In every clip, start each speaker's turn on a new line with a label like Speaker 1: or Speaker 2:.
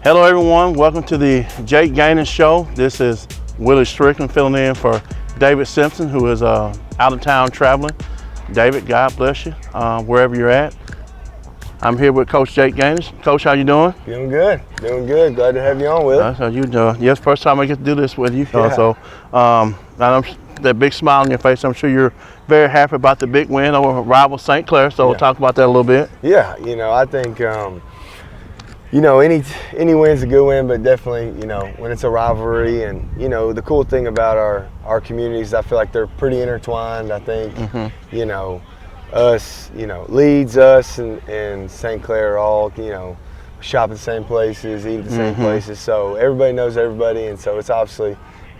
Speaker 1: Hello everyone, welcome to the Jake Ganus Show. This is Willie Strickland filling in for David Simpson, who is out of town traveling. David, God bless you, wherever you're at. I'm here with Coach Jake Ganus. Coach, how you doing?
Speaker 2: Doing good. Glad to have you on, Willie.
Speaker 1: How you doing? Yes, first time I get to do this with you.
Speaker 2: Yeah.
Speaker 1: So that big smile on your face, I'm sure you're very happy about the big win over rival St. Clair. So we'll talk about that a little bit.
Speaker 2: Yeah, I think any win's a good win, but definitely, when it's a rivalry, and the cool thing about our communities, I feel like they're pretty intertwined. I think Leeds, us, and St. Clair all shop at the same places, eat at the same places, so everybody knows everybody, and so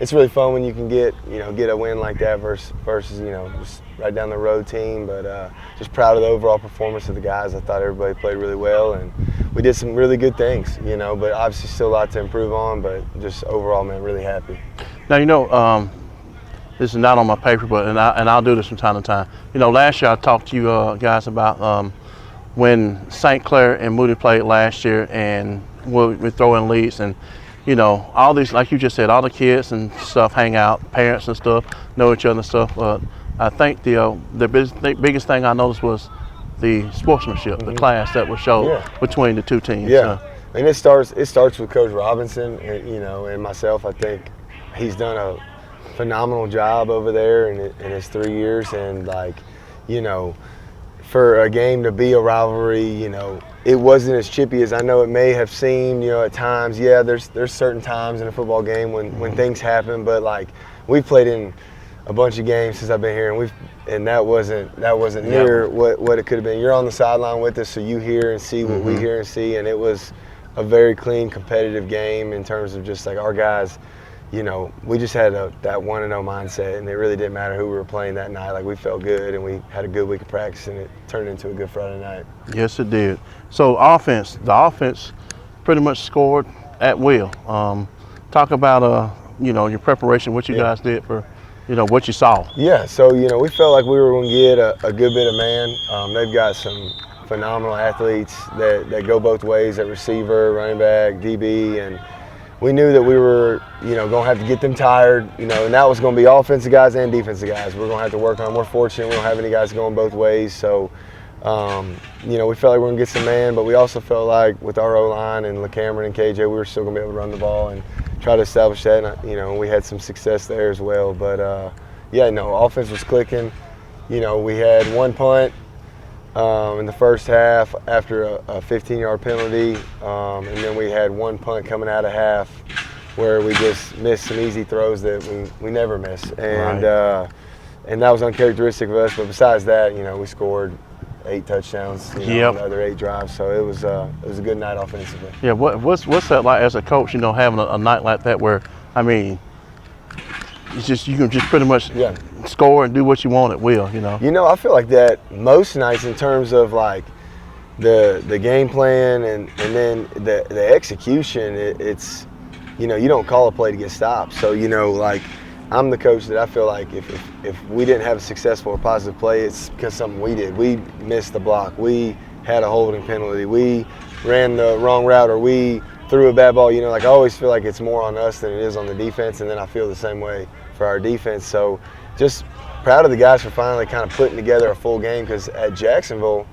Speaker 2: it's really fun when you can get a win like that versus just right down the road team. But just proud of the overall performance of the guys. I thought everybody played really well, and we did some really good things, but obviously still a lot to improve on, but just overall, man, really happy.
Speaker 1: Now, this is not on my paper, but and I'll do this from time to time. Last year I talked to you guys about when St. Clair and Moody played last year, and we throw in Leeds, and all these, like you just said, all the kids and stuff hang out, parents and stuff know each other and stuff. I think the biggest thing I noticed was the sportsmanship, the class that was shown between the two teams.
Speaker 2: Yeah, and it starts with Coach Robinson, and myself. I think he's done a phenomenal job over there in his 3 years, and for a game to be a rivalry, it wasn't as chippy as I know it may have seemed, at times. Yeah, there's certain times in a football game when things happen, but we've played in a bunch of games since I've been here, and that wasn't near what it could have been. You're on the sideline with us, so you hear and see what we hear and see, and it was a very clean, competitive game in terms of just our guys. We just had that 1-0 mindset, and it really didn't matter who we were playing that night. We felt good, and we had a good week of practice, and it turned into a good Friday night.
Speaker 1: Yes, it did. So the offense pretty much scored at will. Talk about your preparation, what you guys did for what you saw.
Speaker 2: Yeah, so we felt like we were going to get a good bit of man. They've got some phenomenal athletes that go both ways at receiver, running back, DB, and we knew that we were, going to have to get them tired, and that was going to be offensive guys and defensive guys. We're going to have to work on. We're fortunate we don't have any guys going both ways, so we felt like we were going to get some man, but we also felt like with our O-line and LeCameron and KJ, we were still going to be able to run the ball and try to establish that, and we had some success there as well. But offense was clicking. We had one punt in the first half after a 15-yard penalty, and then we had one punt coming out of half where we just missed some easy throws that we never miss, and and that was uncharacteristic of us. But besides that, we scored 8 touchdowns, on the other 8 drives, so it was a good night offensively.
Speaker 1: Yeah, what's that like as a coach? Having a night like that where it's just you can just pretty much score and do what you want at will.
Speaker 2: I feel like that most nights in terms of the game plan and then the execution. It's you don't call a play to get stopped. So I'm the coach that I feel like if we didn't have a successful or positive play, it's because something we did. We missed the block. We had a holding penalty. We ran the wrong route, or we threw a bad ball. I always feel like it's more on us than it is on the defense, and then I feel the same way for our defense. So just proud of the guys for finally kind of putting together a full game, because at Jacksonville,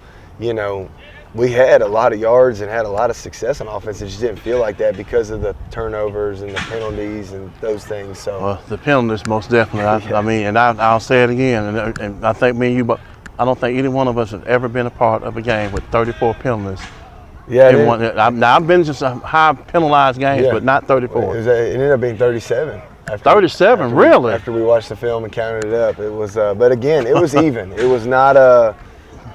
Speaker 2: we had a lot of yards and had a lot of success on offense. It just didn't feel like that because of the turnovers and the penalties and those things. So
Speaker 1: the penalties, most definitely. And I'll say it again, and I think me and you, but I don't think any one of us has ever been a part of a game with 34 penalties.
Speaker 2: Yeah,
Speaker 1: I've been to some high penalized games, but not 34.
Speaker 2: It ended up being 37.
Speaker 1: 37, really?
Speaker 2: After we watched the film and counted it up, it was. But again, it was even. It was not a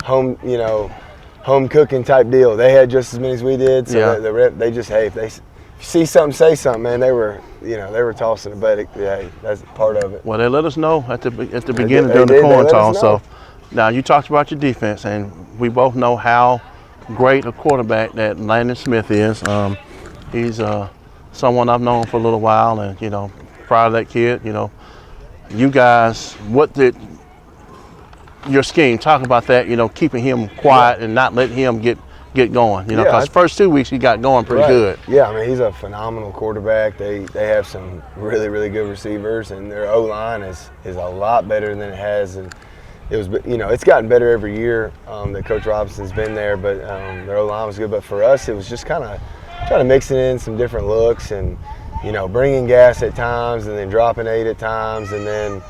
Speaker 2: home cooking type deal. They had just as many as we did, so they just if they see something, say something, man. They were tossing it, but that's part of it.
Speaker 1: Well, they let us know at the beginning during the coin toss. So now you talked about your defense, and we both know how great a quarterback that Landon Smith is. He's someone I've known for a little while, and proud of that kid. You guys, what did your scheme talk about that? Keeping him quiet and not letting him get get going? You know, because first 2 weeks he got going pretty good.
Speaker 2: Yeah, I mean, he's a phenomenal quarterback. They have some really, really good receivers, and their O-line is a lot better than it has. And it was, you know, it's gotten better every year that Coach Robinson's been there, but their O-line was good. But for us, it was just kind of trying to mix it in some different looks and, you know, bringing gas at times and then dropping 8 at times, and then,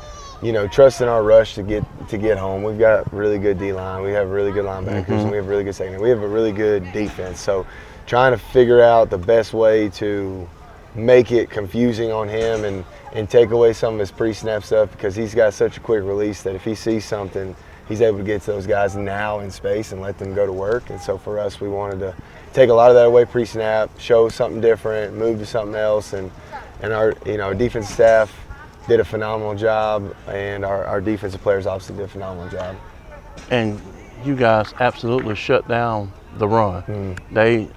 Speaker 2: you know, trusting our rush to get home. We've got really good D-line. We have really good linebackers, and we have really good secondary. We have a really good defense. So trying to figure out the best way to make it confusing on him and take away some of his pre-snap stuff, because he's got such a quick release that if he sees something, he's able to get to those guys now in space and let them go to work. And so for us, we wanted to take a lot of that away pre-snap, show something different, move to something else, and our, you know, defensive staff did a phenomenal job, and our defensive players obviously did a phenomenal job.
Speaker 1: And you guys absolutely shut down the run. I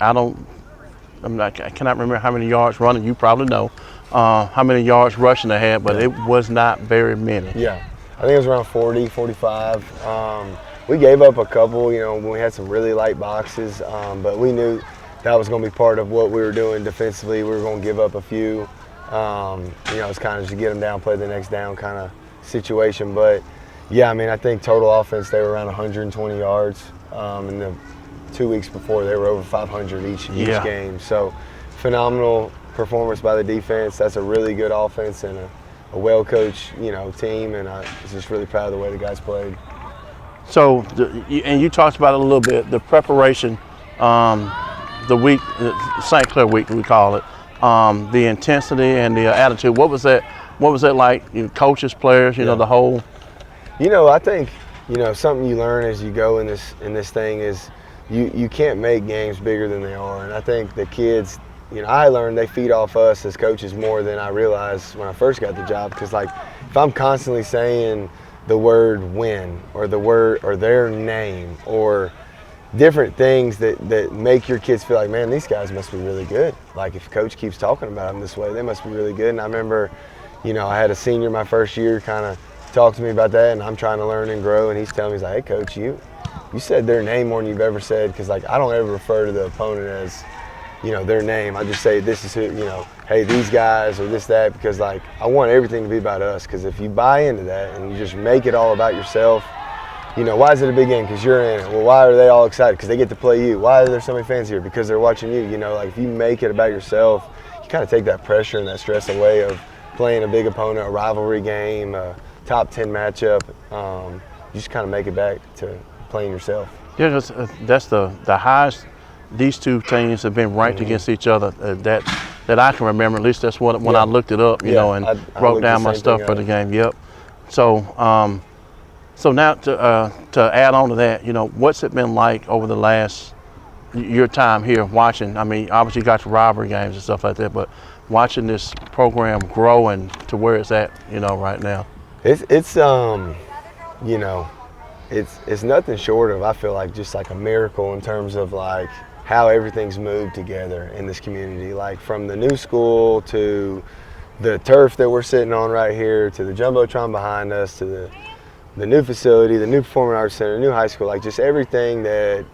Speaker 1: cannot remember how many yards running. You probably know how many yards rushing they had, but it was not very many.
Speaker 2: Yeah, I think it was around 40, 45. We gave up a couple, you know, when we had some really light boxes, but we knew that was going to be part of what we were doing defensively. We were going to give up a few. You know, it's kind of just get them down, play the next down kind of situation. But yeah, I mean, I think total offense, they were around 120 yards. In the 2 weeks before, they were over 500 each game. So phenomenal performance by the defense. That's a really good offense and a well-coached, you know, team. And I was just really proud of the way the guys played.
Speaker 1: So, and you talked about it a little bit, the preparation, the week, St. Clair week, we call it. The intensity and the attitude. What was that like? You know, coaches, players, you know, the whole.
Speaker 2: You know, I think, you know, something you learn as you go in this thing is you can't make games bigger than they are. And I think the kids, you know, I learned they feed off us as coaches more than I realized when I first got the job. Because like, if I'm constantly saying the word win or the word or their name or different things that make your kids feel like, man, these guys must be really good. Like, if coach keeps talking about them this way, they must be really good. And I remember, you know, I had a senior my first year kind of talk to me about that, and I'm trying to learn and grow, and he's telling me, he's like, hey, coach, you said their name more than you've ever said, because, like, I don't ever refer to the opponent as, you know, their name. I just say, this is who, you know, hey, these guys or this, that, because, like, I want everything to be about us, because if you buy into that and you just make it all about yourself, you know, why is it a big game? Because you're in it. Well, why are they all excited? Because they get to play you. Why are there so many fans here? Because they're watching you. You know, like, if you make it about yourself, you kind of take that pressure and that stress away of playing a big opponent, a rivalry game, a top 10 matchup. You just kind of make it back to playing yourself.
Speaker 1: Yeah, that's the highest these two teams have been ranked against each other that I can remember. At least that's what when I looked it up, you know, and I wrote down my stuff for the game. Yep. So. So now to add on to that, you know, what's it been like over the last your time here watching? I mean, obviously you got your rivalry games and stuff like that, but watching this program growing to where it's at, you know, right now.
Speaker 2: It's you know, it's nothing short of, I feel like, just like a miracle in terms of like how everything's moved together in this community. Like, from the new school to the turf that we're sitting on right here to the Jumbotron behind us to the new facility, the new Performing Arts Center, new high school, like just everything that,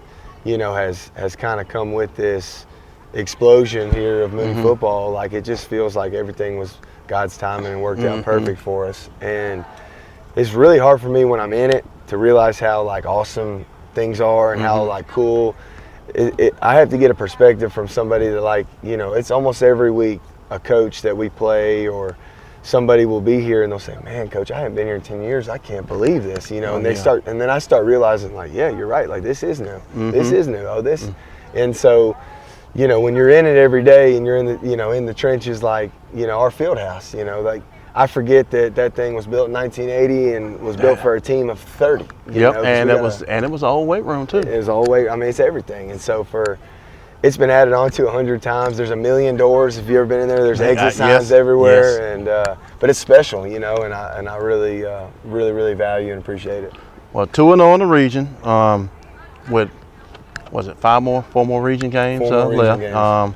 Speaker 2: you know, has kind of come with this explosion here of Moody football. Like, it just feels like everything was God's timing and worked out perfect for us. And it's really hard for me when I'm in it to realize how like awesome things are and how like cool. I have to get a perspective from somebody that, like, you know, it's almost every week a coach that we play or somebody will be here and they'll say, man, coach, I haven't been here in 10 years. I can't believe this, you know, and and then I start realizing, like, yeah, you're right. Like, this is new. This is new. Oh, this. And so, you know, when you're in it every day and you're in the, you know, in the trenches, like, you know, our field house, you know, like, I forget that thing was built in 1980 and was built for a team of 30. You know,
Speaker 1: and it was an old weight room too.
Speaker 2: It was all weight. I mean, it's everything. And so it's been added on to 100 times. There's a million doors. If you've ever been in there, there's exit signs everywhere. And but it's special, you know, and I really, really value and appreciate it.
Speaker 1: Well, 2-0 in the region. With was it four more region games left?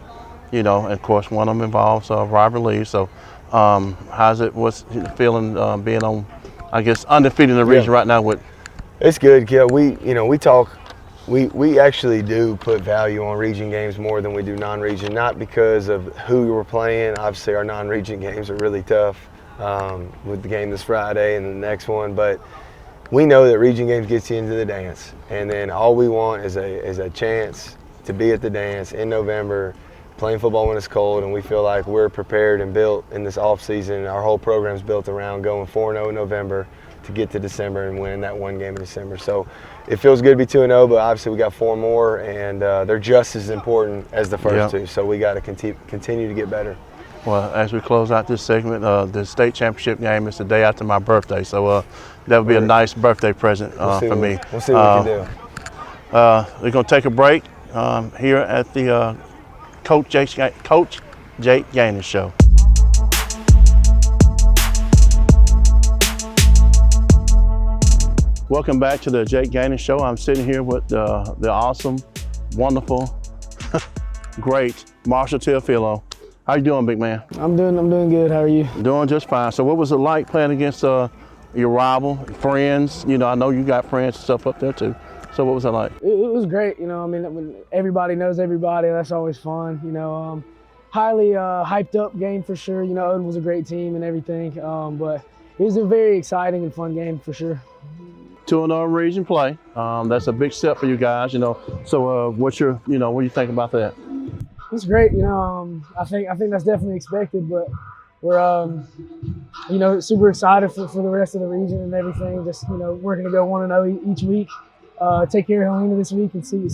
Speaker 1: You know, and of course one of them involves rivalry. So, what's the feeling being on, I guess, undefeated in the region right now? With
Speaker 2: it's good. Yeah, we talk we actually do put value on region games more than we do non-region, not because of who we're playing. Obviously, our non-region games are really tough with the game this Friday and the next one, but we know that region games gets you into the dance, and then all we want is a chance to be at the dance in November, playing football when it's cold, and we feel like we're prepared and built in this off season. Our whole program's built around going 4-0 in November to get to December and win that one game in December. So it feels good to be 2-0, but obviously we got 4 more, and they're just as important as the first two. So we got to continue to get better.
Speaker 1: Well, as we close out this segment, the state championship game is the day after my birthday, so that would be a nice birthday present for me.
Speaker 2: We'll see what we can do.
Speaker 1: We're going to take a break here at the Coach Jake Ganus Show. Welcome back to the Jake Ganus Show. I'm sitting here with the awesome, wonderful, great Marshall Teofilo. How you doing, big man?
Speaker 3: I'm doing good. How are you?
Speaker 1: Doing just fine. So what was it like playing against your rival, friends? You know, I know you got friends and stuff up there too. So what was it like?
Speaker 3: It was great. You know, I mean, when everybody knows everybody, that's always fun. You know, highly hyped up game for sure. You know, Odin was a great team and everything, but it was a very exciting and fun game for sure.
Speaker 1: 2-0 region play. That's a big step for you guys, you know. So what do you think about that?
Speaker 3: It's great, you know. I think that's definitely expected, but we're you know, super excited for the rest of the region and everything. Just, you know, we're gonna go 1-0 each week. Take care of Helena this week and see what we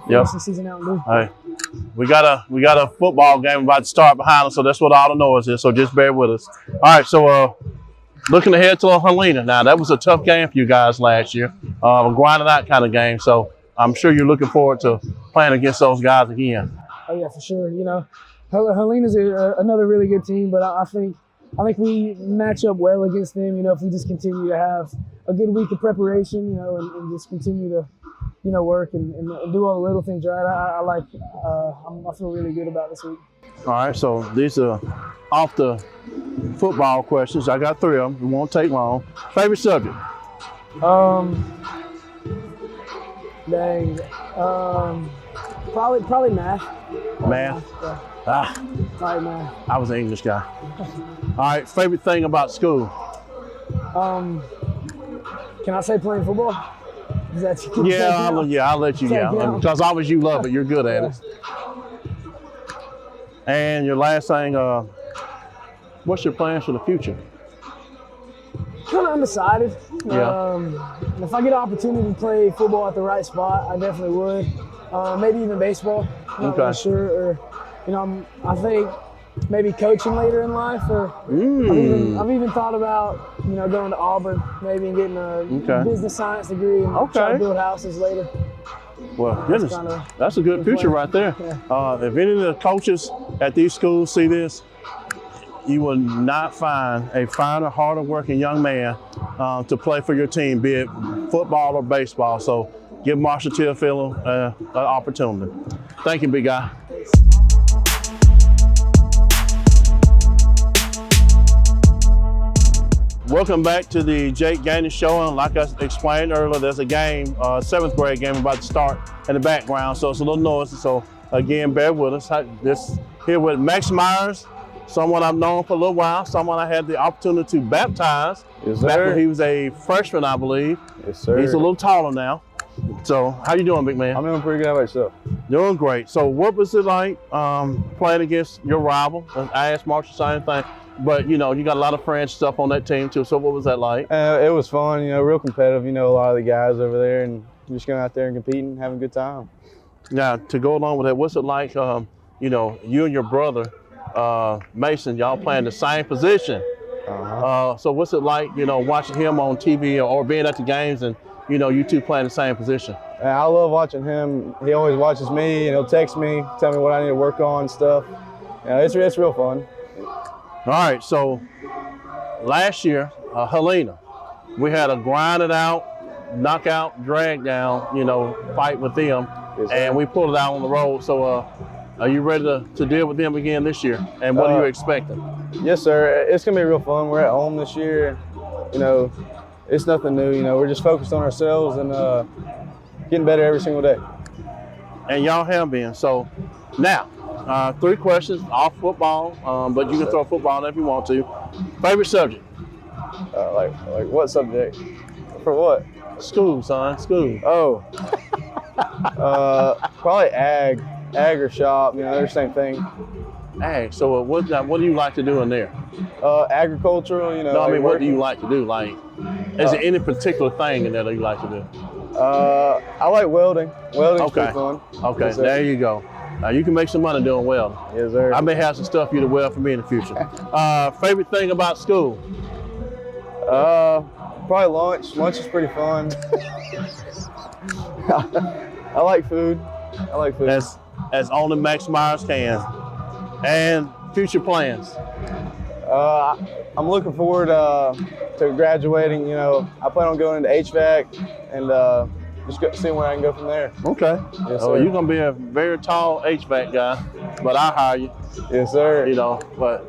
Speaker 3: finish the season out and do.
Speaker 1: Hey, we got a football game about to start behind us, so that's what all the noise is. So just bear with us. All right, so looking ahead to Helena now. That was a tough game for you guys last year, a grinding out kind of game. So I'm sure you're looking forward to playing against those guys again.
Speaker 3: Oh yeah, for sure. You know, Helena's another really good team, but I think we match up well against them. You know, if we just continue to have a good week of preparation, you know, and just continue to, you know, work and do all the little things right. I feel really good about this week.
Speaker 1: All right, so these are off the football questions. I got 3 of them. It won't take long. Favorite subject?
Speaker 3: Probably math.
Speaker 1: Math?
Speaker 3: Yeah. Probably math.
Speaker 1: I was an English guy. All right, favorite thing about school?
Speaker 3: Can I say playing football? Is that
Speaker 1: I'll let you. Because obviously you love it. You're good at it. And your last thing, what's your plans for the future?
Speaker 3: Kind of undecided.
Speaker 1: Yeah.
Speaker 3: If I get an opportunity to play football at the right spot, I definitely would. Maybe even baseball. I'm not really sure. Or, you know, I think maybe coaching later in life. Or I've even thought about, you know, going to Auburn, maybe and getting a business science degree and try to build houses later.
Speaker 1: Well, goodness, that's a good future right there. Yeah. If any of the coaches at these schools see this, you will not find a finer, harder working young man to play for your team, be it football or baseball. So give Marshall Teofilo an opportunity. Thank you, big guy. Welcome back to the Jake Ganus Show, and like I explained earlier, there's a game, 7th grade game about to start in the background, so it's a little noisy. So again, bear with us. This here with Max Myers, someone I've known for a little while, someone I had the opportunity to baptize.
Speaker 4: Yes, sir.
Speaker 1: Back when he was a freshman, I believe.
Speaker 4: Yes, sir.
Speaker 1: He's a little taller now. So how you doing, big man?
Speaker 4: I'm doing pretty good. How about yourself?
Speaker 1: Doing great. So what was it like playing against your rival? I asked Marshall the same thing. But, you know, you got a lot of friends stuff on that team, too. So what was that like?
Speaker 4: It was fun, you know, real competitive. You know, a lot of the guys over there, and just going out there and competing, having a good time.
Speaker 1: Now, to go along with that, what's it like, you know, you and your brother, Mason, y'all playing the same position. So what's it like, you know, watching him on TV or being at the games and, you know, you two playing the same position?
Speaker 4: I love watching him. He always watches me, and he'll text me, tell me what I need to work on and stuff. You know, it's real fun.
Speaker 1: All right, so last year, Helena, we had a grinded out, knockout, drag down, you know, fight with them, and we pulled it out on the road. So are you ready to deal with them again this year? And what are you expecting?
Speaker 4: Yes, sir. It's going to be real fun. We're at home this year. You know, it's nothing new. You know, we're just focused on ourselves and, getting better every single day.
Speaker 1: And y'all have been. So now, 3 questions off football, but you can throw football if you want to. Favorite subject?
Speaker 4: Like what subject? For what?
Speaker 1: School, son. School.
Speaker 4: Oh, probably ag or shop. You know, they're the same thing.
Speaker 1: Ag. So what do you like to do in there?
Speaker 4: Agricultural. You know.
Speaker 1: No, I
Speaker 4: like
Speaker 1: mean, what do
Speaker 4: working.
Speaker 1: you like to do? Like, is there any particular thing in there that you like to do?
Speaker 4: I like welding. Welding's
Speaker 1: Okay.
Speaker 4: pretty fun.
Speaker 1: Okay,
Speaker 4: Yes, sir.
Speaker 1: there you go. Now you can make some money doing welding.
Speaker 4: Yes, sir.
Speaker 1: I may have some stuff for you to weld for me in the future. Favorite thing about school?
Speaker 4: Probably lunch. Lunch is pretty fun. I like food. I like food.
Speaker 1: As only Max Myers can. And future plans.
Speaker 4: I'm looking forward to graduating. You know, I plan on going into HVAC and just seeing where I can go from there.
Speaker 1: Okay.
Speaker 4: Yes,
Speaker 1: Oh,
Speaker 4: sir.
Speaker 1: you're gonna be a very tall HVAC guy, but I'll hire you.
Speaker 4: Yes, sir.
Speaker 1: You know, but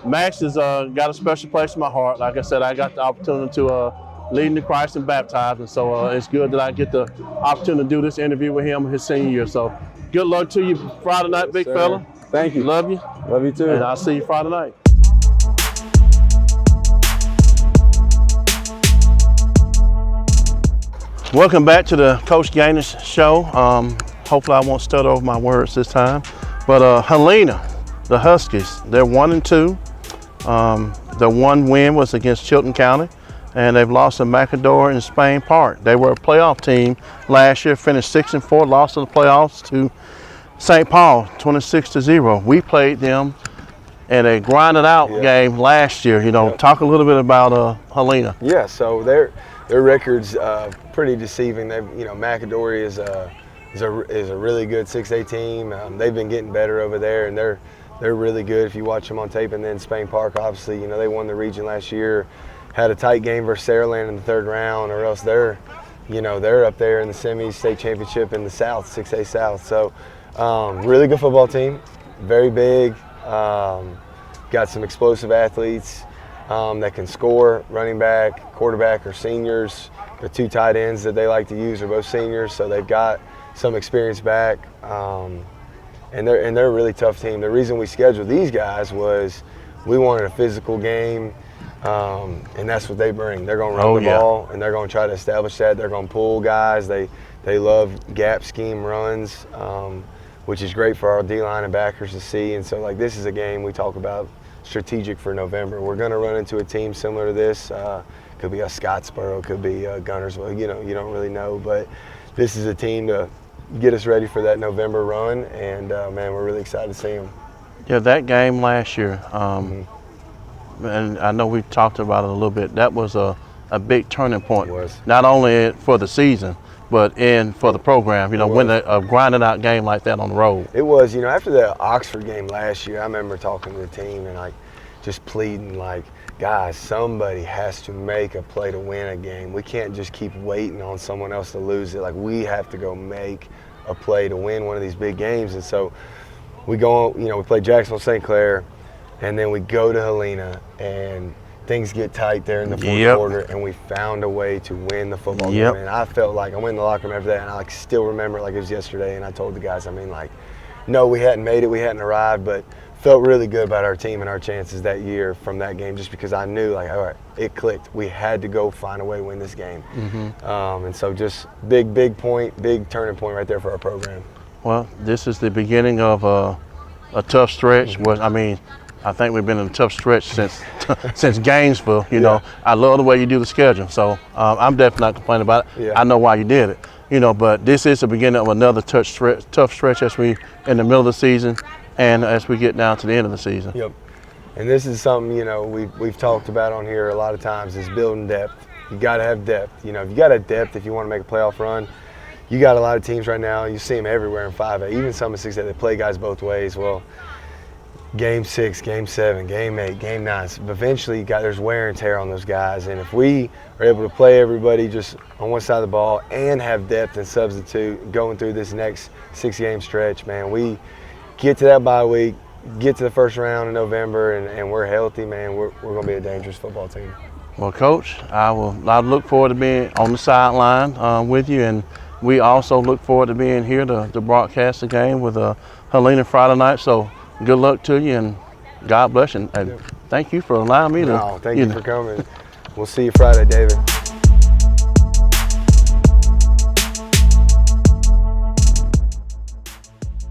Speaker 1: Max has got a special place in my heart. Like I said, I got the opportunity to lead into Christ and baptize, and so it's good that I get the opportunity to do this interview with him his senior year. So good luck to you Friday night,
Speaker 4: Yes,
Speaker 1: big
Speaker 4: sir.
Speaker 1: fella.
Speaker 4: Thank you.
Speaker 1: Love you,
Speaker 4: Love you too.
Speaker 1: and I'll see you Friday night. Welcome back to the Coach Ganus Show. Hopefully I won't stutter over my words this time. But Helena, the Huskies, they're 1-2. The one win was against Chilton County, and they've lost to McAdor and Spain Park. They were a playoff team last year, finished 6-4, lost to the playoffs to St. Paul, 26-0. We played them in a grinded out game last year. You know, talk a little bit about Helena.
Speaker 2: Yeah, so their record's pretty deceiving. McAdory is a really good 6A team. They've been getting better over there, and they're really good if you watch them on tape. And then Spain Park, obviously, you know, they won the region last year, had a tight game versus Saraland in the 3rd round, or else they're up there in the semis, state championship in the South, 6A South. So really good football team, very big, got some explosive athletes that can score. Running back, quarterback are seniors. The 2 tight ends that they like to use are both seniors, so they've got some experience back. And they're a really tough team. The reason we scheduled these guys was we wanted a physical game, and that's what they bring. They're going to run the ball, and they're going to try to establish that. They're going to pull guys. They love gap scheme runs, which is great for our D-line and backers to see. And so, like, this is a game we talk about strategic for November. We're going to run into a team similar to this. Could be a Scottsboro, could be a Gunnersville. You know, you don't really know, but this is a team to get us ready for that November run, and man, we're really excited to see them.
Speaker 1: Yeah, that game last year, and I know we talked about it a little bit, that was a big turning point.
Speaker 2: It was.
Speaker 1: Not only for the season, but for the program, you know, when a grinding out game like that on the road.
Speaker 2: It was, you know, after the Oxford game last year, I remember talking to the team and like just pleading, like, guys, somebody has to make a play to win a game. We can't just keep waiting on someone else to lose it. Like, we have to go make a play to win one of these big games. And so we go on, you know, we play Jacksonville St. Clair, and then we go to Helena, and things get tight there in the 4th quarter, and we found a way to win the football game. And I felt like I went in the locker room after that, and I still remember it like it was yesterday. And I told the guys, I mean, like, no, we hadn't made it, we hadn't arrived, but felt really good about our team and our chances that year from that game, just because I knew, like, all right, it clicked. We had to go find a way to win this game. And so just big turning point right there for our program.
Speaker 1: Well, this is the beginning of a tough stretch. I mean, I think we've been in a tough stretch since Gainesville. You know, I love the way you do the schedule, so I'm definitely not complaining about it. I know why you did it. You know, but this is the beginning of another tough stretch as we in the middle of the season, and as we get down to the end of the season.
Speaker 2: Yep. And this is something, you know, we've talked about on here a lot of times, is building depth. You got to have depth. You know, if you got to have depth if you want to make a playoff run. You got a lot of teams right now, you see them everywhere in 5A, even some in 6A, they play guys both ways. Well, game 6, game 7, game 8, game 9, eventually there's wear and tear on those guys. And if we are able to play everybody just on one side of the ball and have depth and substitute going through this next 6-game stretch, man, we get to that bye week, get to the first round in November, and we're healthy, man, we're going to be a dangerous football team.
Speaker 1: Well, Coach, I look forward to being on the sideline with you, and we also look forward to being here to broadcast the game with Helena Friday night. So good luck to you, and God bless you. And thank you for allowing me to.
Speaker 2: No, thank you for coming. We'll see you Friday, David.